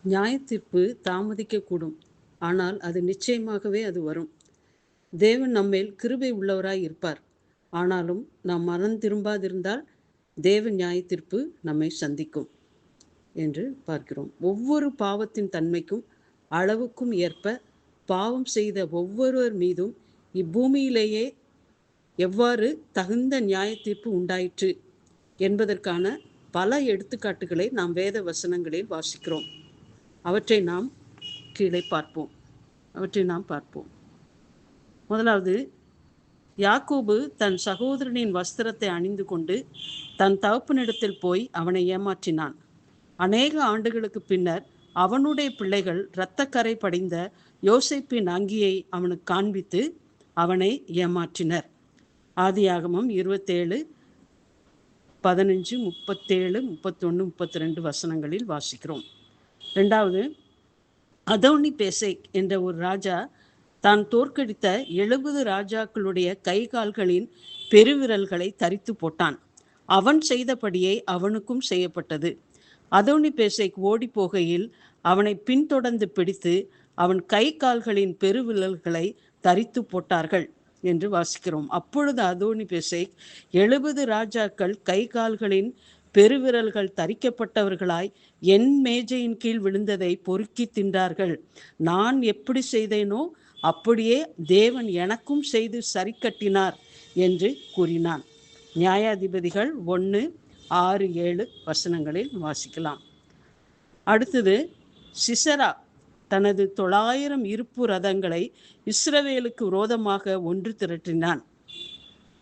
நியாயத்தீர்ப்பு தாமதிக்கக்கூடும், ஆனால் அது நிச்சயமாகவே அது வரும். தேவன் நம்மேல் கிருபை உள்ளவராய் இருப்பார். ஆனாலும் நாம் மனம் திரும்பாதிருந்தால் தேவ நியாயத்தீர்ப்பு நம்மை சந்திக்கும் என்று பார்க்கிறோம். ஒவ்வொரு பாவத்தின் தன்மைக்கும் அளவுக்கும் ஏற்ப பாவம் செய்த ஒவ்வொருவர் மீதும் இப்பூமியிலேயே எவ்வாறு தகுந்த நியாயத்தீர்ப்பு உண்டாயிற்று என்பதற்கான பல எடுத்துக்காட்டுகளை நாம் வேத வசனங்களில் வாசிக்கிறோம். அவற்றை நாம் கீழே பார்ப்போம். முதலாவது, யாக்கோபு தன் சகோதரனின் வஸ்திரத்தை அணிந்து கொண்டு தன் தகப்பனிடத்தில் போய் அவனை ஏமாற்றினான். அநேக ஆண்டுகளுக்கு பின்னர் அவனுடைய பிள்ளைகள் இரத்தக்கரை படிந்த யோசேப்பின் அங்கியை அவனுக்கு காண்பித்து அவனை ஏமாற்றினர். ஆதியாகமம் 27, 15, 37, 31, 32 வசனங்களில் வாசிக்கிறோம். இரண்டாவது, அதோனி பேசேக் என்ற ஒரு ராஜா தான் தோற்கடித்த 70 ராஜாக்களுடைய கை கால்களின் பெருவிரல்களை தரித்து போட்டான். அவன் செய்தபடியே அவனுக்கும் செய்யப்பட்டது. அதோனி பேசேக் ஓடி போகையில் அவனை பின்தொடர்ந்து பிடித்து அவன் கை கால்களின் பெருவிரல்களை தரித்து போட்டார்கள் என்று வாசிக்கிறோம். அப்பொழுது அதோனி பேசேக் 70 ராஜாக்கள் கை கால்களின் பெருவிரல்கள் தரிக்கப்பட்டவர்களாய் என் மேஜையின் கீழ் விழுந்ததை பொறுக்கி தின்றார்கள். நான் எப்படி செய்தேனோ அப்படியே தேவன் எனக்கும் செய்து சரி கட்டினார் என்று கூறினான். நியாயாதிபதிகள் 1, 6, 7 வசனங்களில் வாசிக்கலாம். அடுத்தது, சிசரா தனது 900 இருப்பு ரதங்களை இஸ்ரவேலுக்கு விரோதமாக ஒன்று திரட்டினான்.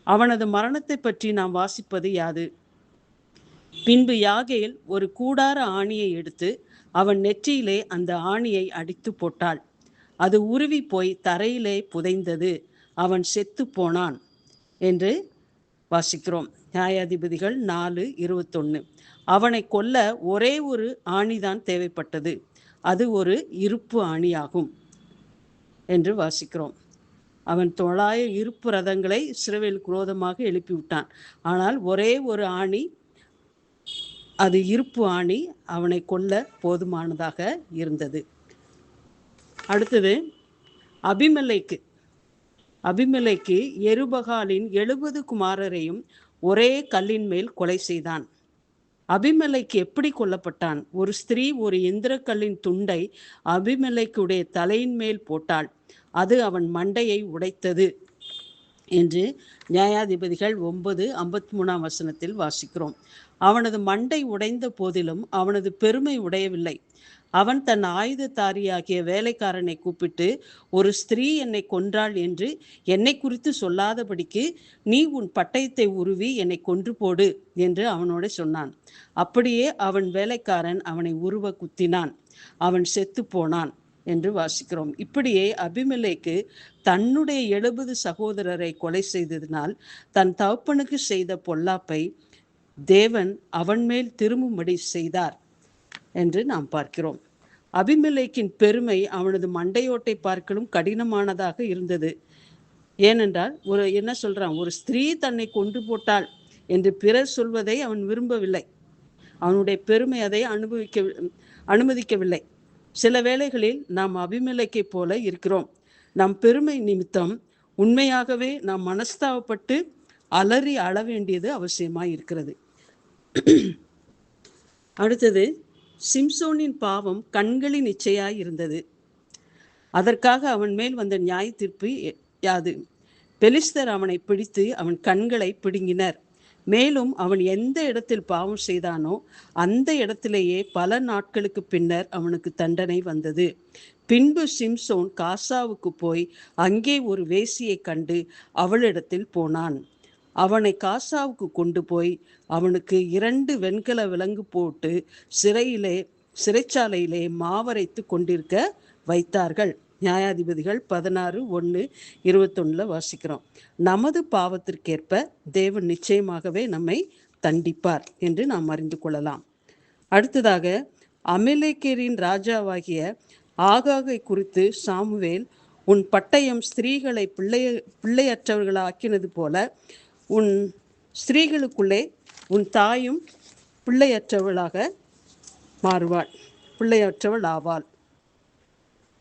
அவனது மரணத்தை பற்றி நாம் வாசிப்பது யாது? பின்பு யாகேல் ஒரு கூடார ஆணியை எடுத்து அவன் நெற்றியிலே அந்த ஆணியை அடித்து போட்டாள். அது உருவி போய் தரையிலே புதைந்தது. அவன் செத்து போனான் என்று வாசிக்கிறோம். நியாயாதிபதிகள் 4:21. அவனை கொல்ல ஒரே ஒரு ஆணிதான் தேவைப்பட்டது. அது ஒரு இருப்பு ஆணியாகும் என்று வாசிக்கிறோம். அவன் 900 இருப்பு ரதங்களை இஸ்ரவேலுக்கு விரோதமாக எழுப்பிவிட்டான். ஆனால் ஒரே ஒரு ஆணி, அது இருப்பு ஆணி, அவனை கொல்ல போதுமானதாக இருந்தது. அடுத்தது, அபிமெலேக்கு எருபகாலின் 70 குமாரரையும் ஒரே கல்லின் மேல் கொலை செய்தான். அபிமெலேக்கு எப்படி கொல்லப்பட்டான்? ஒரு ஸ்திரீ ஒரு எந்திரக்கல்லின் துண்டை அபிமெலேக்குடைய தலையின் மேல் போட்டாள். அது அவன் மண்டையை உடைத்தது என்று நியாயாதிபதிகள் 9:53 வசனத்தில் வாசிக்கிறோம். அவனது மண்டை உடைந்த போதிலும் அவனது பெருமை உடையவில்லை. அவன் தன் ஆயுததாரியாகிய வேலைக்காரனை கூப்பிட்டு, ஒரு ஸ்திரீ என்னை கொன்றாள் என்று என்னை குறித்து சொல்லாதபடிக்கு நீ உன் பட்டயத்தை உருவி என்னை கொன்று போடு என்று அவனோட சொன்னான். அப்படியே அவன் வேலைக்காரன் அவனை உருவ குத்தினான். அவன் செத்து போனான் என்று வாசிக்கிறோம். இப்படியே அபிமெலேக்கு தன்னுடைய 70 சகோதரரை கொலை செய்ததினால் தன் தகப்பனுக்கு செய்த பொல்லாப்பை தேவன் அவன் மேல் திரும்பும்படி செய்தார் என்று நாம் பார்க்கிறோம். அபிமெலேக்கின் பெருமை அவனது மண்டையோட்டை பார்க்கலும் கடினமானதாக இருந்தது. ஏனென்றால் என்ன சொல்றான், ஒரு ஸ்திரீ தன்னை கொன்று போட்டாள் என்று பிறர் சொல்வதை அவன் விரும்பவில்லை. அவனுடைய பெருமை அதை அனுமதிக்கவில்லை. சில வேளைகளில் நாம் அபிமெலேக்கை போல இருக்கிறோம். நம் பெருமை நிமித்தம் உண்மையாகவே நாம் மனஸ்தாபப்பட்டு அலறி அழ வேண்டியது அவசியமாய் இருக்கிறது. அடுத்தது, சிம்சோனின் பாவம் கண்களின் இச்சையாய் இருந்தது. அதற்காக அவன் மேல் வந்த நியாய தீர்ப்பு யாது? பெலிஸ்தர் அவனை பிடித்து அவன் கண்களை பிடுங்கினர். மேலும் அவன் எந்த இடத்தில் பாவம் செய்தானோ அந்த இடத்திலேயே பல நாட்களுக்கு பின்னர் அவனுக்கு தண்டனை வந்தது. பின்பு சிம்சோன் காசாவுக்கு போய் அங்கே ஒரு வேசியை கண்டு அவளிடத்தில் போனான். அவனை காசாவுக்கு கொண்டு போய் அவனுக்கு 2 வெண்கல விலங்கு போட்டு சிறைச்சாலையிலே மாவரைத்து கொண்டிருக்க வைத்தார்கள். நியாயாதிபதிகள் 16:1-21 வாசிக்கிறோம். நமது பாவத்திற்கேற்ப தேவன் நிச்சயமாகவே நம்மை தண்டிப்பார் என்று நாம் அறிந்து கொள்ளலாம். அடுத்ததாக, அமலேக்கியரின் ராஜாவாகிய ஆகாகை குறித்து சாமுவேல், உன் பட்டயம் ஸ்திரீகளை பிள்ளையற்றவர்களாக்கினது போல உன் ஸ்திரீகளுக்குள்ளே உன் தாயும் பிள்ளையற்றவளாக மாறுவாள். பிள்ளையற்றவள் ஆவாள்.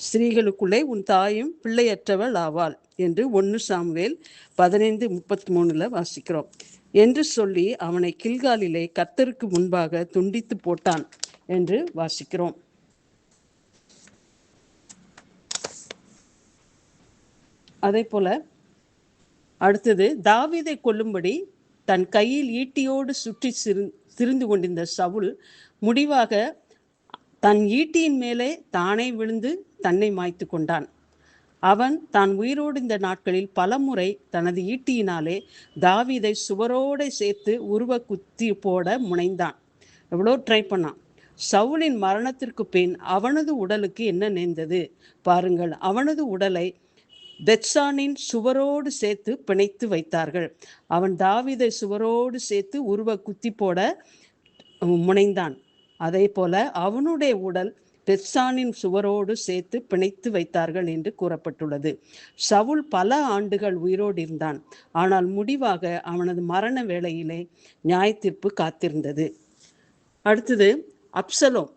ஸ்திரீகளுக்குள்ளே உன் தாயும் பிள்ளையற்றவள் ஆவாள் என்று 1 சாமுவேல் 15:33 வாசிக்கிறோம். என்று சொல்லி அவனை கில்காலிலே கர்த்தருக்கு முன்பாக துண்டித்து போட்டான் என்று வாசிக்கிறோம். அதே போல அடுத்தது, தாவீதை கொல்லும்படி தன் கையில் ஈட்டியோடு சுற்றி திரிந்து கொண்டிருந்த சவுல் முடிவாக தன் ஈட்டியின் மேலே தானே விழுந்து தன்னை மாய்த்து கொண்டான். அவன் தான் உயிரோடு இந்த நாட்களில் பலமுறை தனது ஈட்டியினாலே தாவீதை சுவரோடு சேர்த்து உருவ குத்தி போட முனைந்தான். எவ்வளோ ட்ரை பண்ணான். சவுலின் மரணத்திற்கு பின் அவனது உடலுக்கு என்ன நேர்ந்தது பாருங்கள். அவனது உடலை பெத்சானின் சுவரோடு சேர்த்து பிணைத்து வைத்தார்கள். அவன் தாவீதை சுவரோடு சேர்த்து உருவ குத்தி போட முனைந்தான். அதே போல அவனுடைய உடல் பெத்சானின் சுவரோடு சேர்த்து பிணைத்து வைத்தார்கள் என்று கூறப்பட்டுள்ளது. சவுல் பல ஆண்டுகள் உயிரோடு இருந்தான். ஆனால் முடிவாக அவனது மரண வேளையிலே நியாய தீர்ப்பு காத்திருந்தது. அடுத்தது அப்சலோம்.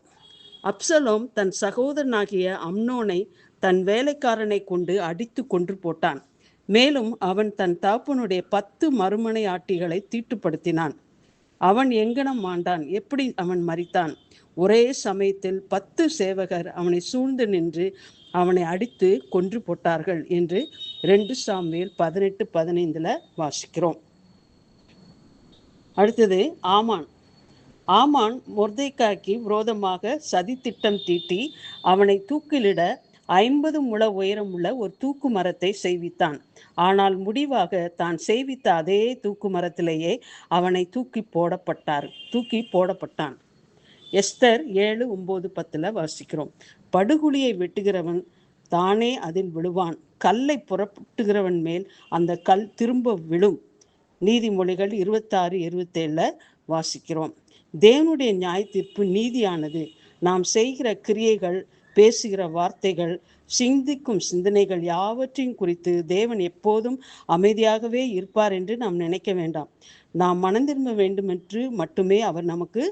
அப்சலோம் தன் சகோதரனாகிய அம்னோனை தன் வேலைக்காரனை கொண்டு அடித்து கொன்று போட்டான். மேலும் அவன் தன் தகப்பனுடைய 10 மறுமனை ஆட்டிகளை தீட்டுப்படுத்தினான். அவன் எங்கனம் மாண்டான், எப்படி அவன் மரித்தான்? ஒரே சமயத்தில் 10 சேவகர் அவனை சூழ்ந்து நின்று அவனை அடித்து கொன்று போட்டார்கள் என்று 2 சாமுவேல் 18:15 வாசிக்கிறோம். அடுத்தது ஆமான். ஆமான் மொர்தெக்காய்க்கு விரோதமாக சதி திட்டம் தீட்டி அவனை தூக்கிலிட 50 முழ உயரமுள்ள ஒரு தூக்கு மரத்தை செய்வித்தான். ஆனால் முடிவாக தான் செய்வித்த அதே தூக்கு மரத்திலேயே அவனை தூக்கி போடப்பட்டான். எஸ்தர் 7:9-10 வாசிக்கிறோம். படுகுழியை வெட்டுகிறவன் தானே அதில் விழுவான். கல்லை புறப்பட்டுகிறவன் மேல் அந்த கல் திரும்ப விழும். நீதிமொழிகள் 26:27 வாசிக்கிறோம். தேவனுடைய நியாய தீர்ப்பு நீதியானது. நாம் செய்கிற கிரியைகள், பேசுகிற வார்த்தைகள், சிந்திக்கும் சிந்தனைகள் யாவற்றையும் குறித்து தேவன் எப்போதும் அமைதியாகவே இருப்பார் என்று நாம் நினைக்க வேண்டாம். நாம் மனம் திரும்ப வேண்டும் என்று மட்டுமே அவர் நமக்கு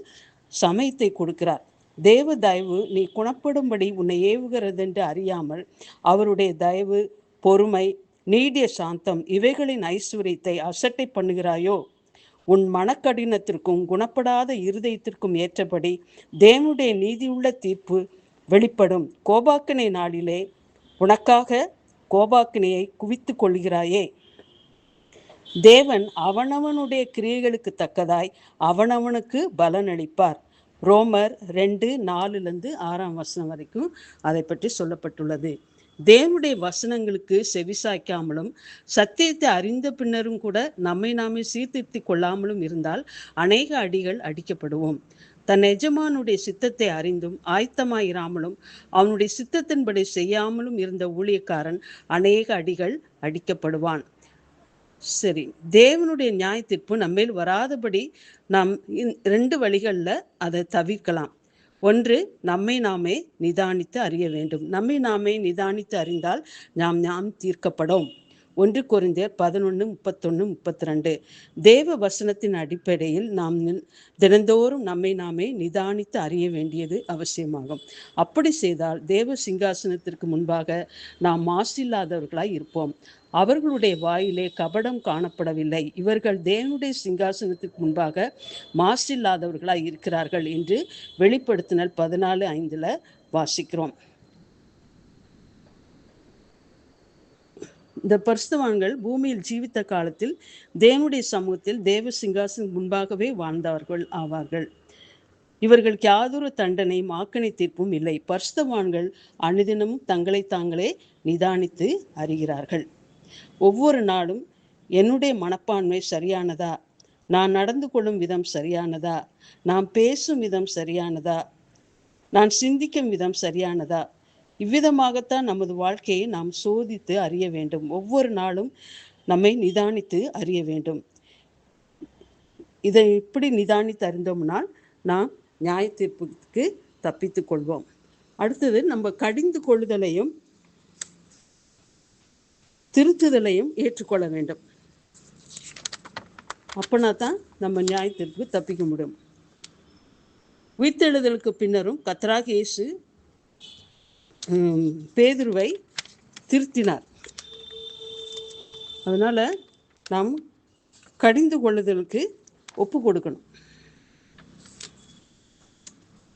சமயத்தை கொடுக்கிறார். தேவ தயவு நீ குணப்படும்படி உன்னை ஏவுகிறது என்று அறியாமல் அவருடைய தயவு, பொறுமை, நீடிய சாந்தம் இவைகளின் ஐஸ்வர்யத்தை அசட்டை பண்ணுகிறாயோ? உன் மனக்கடினத்திற்கும் குணப்படாத இருதயத்திற்கும் ஏற்றபடி தேவனுடைய நீதியுள்ள தீர்ப்பு வெளிப்படும். கோபாக்கினை நாளிலே உனக்காக கோபாக்கினையை குவித்து கொள்கிறாயே. தேவன் அவனவனுடைய கிரியைகளுக்கு தக்கதாய் அவனவனுக்கு பலனளிப்பார். ரோமர் 2:4-6 வரைக்கும் அதை பற்றி சொல்லப்பட்டுள்ளது. தேவனுடைய வசனங்களுக்கு செவிசாய்க்காமலும் சத்தியத்தை அறிந்த பின்னரும் கூட நம்மை நாமே சீர்திருத்தி கொள்ளாமலும் இருந்தால் அநேக அடிகள் அடிக்கப்படுவோம். தன் எஜமானுடைய சித்தத்தை அறிந்தும் ஆயத்தமாயிராமலும் அவனுடைய சித்தத்தின்படி செய்யாமலும் இருந்த ஊழியக்காரன் அநேக அடிகள் அடிக்கப்படுவான். சரி, தேவனுடைய நியாய தீர்ப்பு நம்மேல் வராதபடி நாம் 2 வழிகளில் அதை தவிர்க்கலாம். ஒன்று, நம்மை நாமே நிதானித்து அறிய வேண்டும். நம்மை நாமே நிதானித்து அறிந்தால் நாம் தீர்க்கப்படும். 1 கொரிந்தியர் 11:31-32. தேவ வசனத்தின் அடிப்படையில் நாம் தினந்தோறும் நம்மை நாமே நிதானித்து அறிய வேண்டியது அவசியமாகும். அப்படி செய்தால் தேவ சிங்காசனத்திற்கு முன்பாக நாம் மாசில்லாதவர்களாய் இருப்போம். அவர்களுடைய வாயிலே கபடம் காணப்படவில்லை. இவர்கள் தேவனுடைய சிங்காசனத்துக்கு முன்பாக மாசில்லாதவர்களாய் இருக்கிறார்கள் என்று வெளிப்படுத்தினல் 14:5 வாசிக்கிறோம். இந்த பரிசுத்தவான்கள் பூமியில் ஜீவித்த காலத்தில் தேவனுடைய சமூகத்தில் தேவ சிங்காசனம் முன்பாகவே வாழ்ந்தவர்கள் ஆவார்கள். இவர்களுக்கு யாதொரு தண்டனையும் ஆக்கணை தீர்ப்பும் இல்லை. பரிசுத்தவான்கள் அனுதினமும் தங்களை தாங்களே நிதானித்து அறிகிறார்கள். ஒவ்வொரு நாளும் என்னுடைய மனப்பான்மை சரியானதா, நான் நடந்து கொள்ளும் விதம் சரியானதா, நான் பேசும் விதம் சரியானதா, நான் சிந்திக்கும் விதம் சரியானதா, இவ்விதமாகத்தான் நமது வாழ்க்கையை நாம் சோதித்து அறிய வேண்டும். ஒவ்வொரு நாளும் நம்மை நிதானித்து அறிய வேண்டும். இதை இப்படி நிதானித்து அறிந்தோம்னால் நாம் நியாய தீர்ப்புக்கு தப்பித்து கொள்வோம். அடுத்தது, நம்ம கடிந்து கொள்ளுதலையும் திருத்துதலையும் ஏற்றுக்கொள்ள வேண்டும். அப்பனா தான் நம்ம நியாய தீர்ப்புக்கு தப்பிக்க முடியும். உயிர்த்தெழுதலுக்கு பின்னரும் கர்த்தராகிய இயேசு பேதுருவை திருத்தினார். அதனால் நாம் கடிந்து கொள்ளுதலுக்கு ஒப்பு கொடுக்கணும்.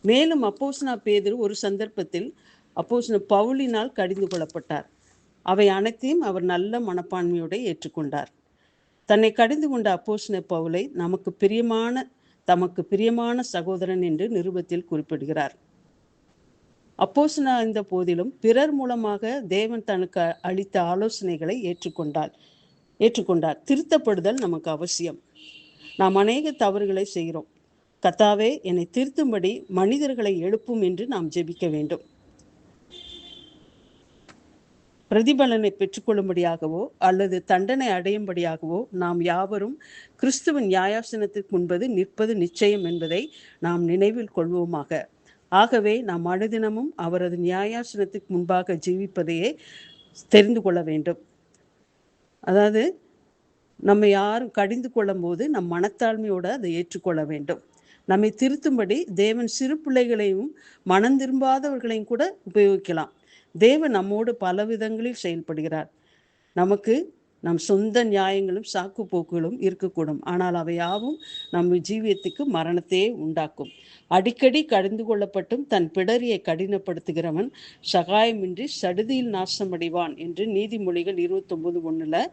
மேலும் அப்போஸ்தலனாகிய பேதுரு ஒரு சந்தர்ப்பத்தில் அப்போஸ்தலன் பவுலினால் கடிந்து கொள்ளப்பட்டார். அவை அனைத்தையும் அவர் நல்ல மனப்பான்மையோடு ஏற்றுக்கொண்டார். தன்னை கடிந்து கொண்ட அப்போஸ்தலன் பவுலை தமக்கு பிரியமான சகோதரன் என்று நிருபத்தில் குறிப்பிடுகிறார். அப்போஸ்தலனாக இருந்த போதிலும் பிறர் மூலமாக தேவன் தனக்கு அளித்த ஆலோசனைகளை ஏற்றுக்கொண்டார். திருத்தப்படுதல் நமக்கு அவசியம். நாம் அநேக தவறுகளை செய்கிறோம். கர்த்தாவே, என்னை திருத்தும்படி மனிதர்களை எழுப்பும் என்று நாம் ஜெபிக்க வேண்டும். பிரதிபலனை பெற்றுக்கொள்ளும்படியாகவோ அல்லது தண்டனை அடையும்படியாகவோ நாம் யாவரும் கிறிஸ்துவின் நியாயாசனத்திற்கு முன்பது நிற்பது நிச்சயம் என்பதை நாம் நினைவில் கொள்வோமாக. ஆகவே நாம் அனுதினமும் அவரது நியாயாசனத்துக்கு முன்பாக ஜீவிப்பதையே தெரிந்து கொள்ள வேண்டும். அதாவது நம்ம யாரும் கடிந்து கொள்ளும் போது நம் மனத்தாழ்மையோடு அதை ஏற்றுக்கொள்ள வேண்டும். நம்மை திருத்தும்படி தேவன் சிறு பிள்ளைகளையும் மனம் திரும்பாதவர்களையும் கூட உபயோகிக்கலாம். தேவன் நம்மோடு பல விதங்களில் செயல்படுகிறார். நமக்கு நம் சொந்த நியாயங்களும் சாக்கு போக்குகளும் இருக்கக்கூடும். ஆனால் அவை யாவும் நம் ஜீவியத்துக்கு மரணத்தையே உண்டாக்கும். அடிக்கடி கடிந்து கொள்ளப்பட்டும் தன் பிடரியை கடினப்படுத்துகிறவன் சகாயமின்றி சடுதியில் நாசமடைவான் என்று நீதிமொழிகள் 29:1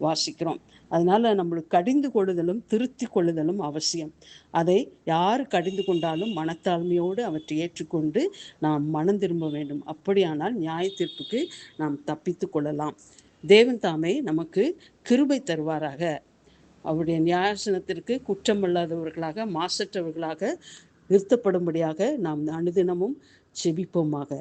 வாசிக்கிறோம். அதனால நம்மளுக்கு கடிந்து கொள்ளுதலும் திருத்தி கொள்ளுதலும் அவசியம். அதை யார் கடிந்து கொண்டாலும் மனத்தாழ்மையோடு அவற்றை ஏற்றுக்கொண்டு நாம் மனம் திரும்ப வேண்டும். அப்படியானால் நியாய தீர்ப்புக்கு நாம் தப்பித்து கொள்ளலாம். தேவன் தாமே நமக்கு கிருபை தருவாராக. அவருடைய நியாயாசனத்திற்கு குற்றமல்லாதவர்களாக மாசற்றவர்களாக நிறுத்தப்படும்படியாக நாம் அனுதினமும் செபிப்போமாக.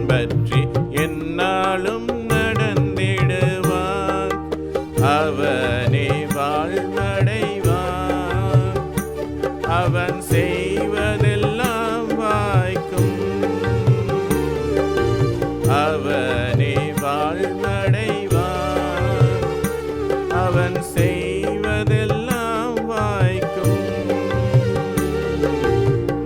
பின்பற்றி எந்நாளும் நடந்திடுவான். அவனே வாழ்வடைவான். அவன் செய்வதெல்லாம் வாய்க்கும். அவனே வாழ்வடைவான். அவன் செய்வதெல்லாம் வாய்க்கும்.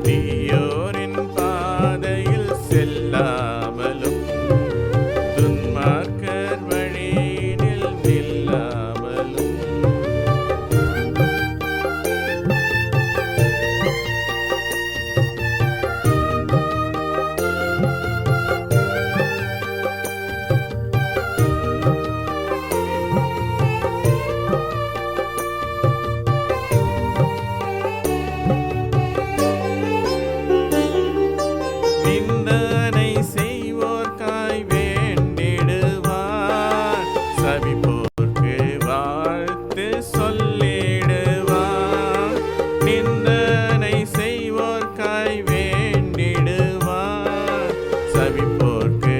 தீயோரின் பாதையில் செல்லாமலும் துன்மார்க்கர் வழியினில் நில்லாமலும் நிந்தனை செய்வோர்க்காய் வேண்டிடுவார். சபிப்போர்க்கு வாழ்த்து சொல்லிடுவார். நிந்தனை செய்வோர்க்காய் வேண்டிடுவார். சபிப்போர்க்கு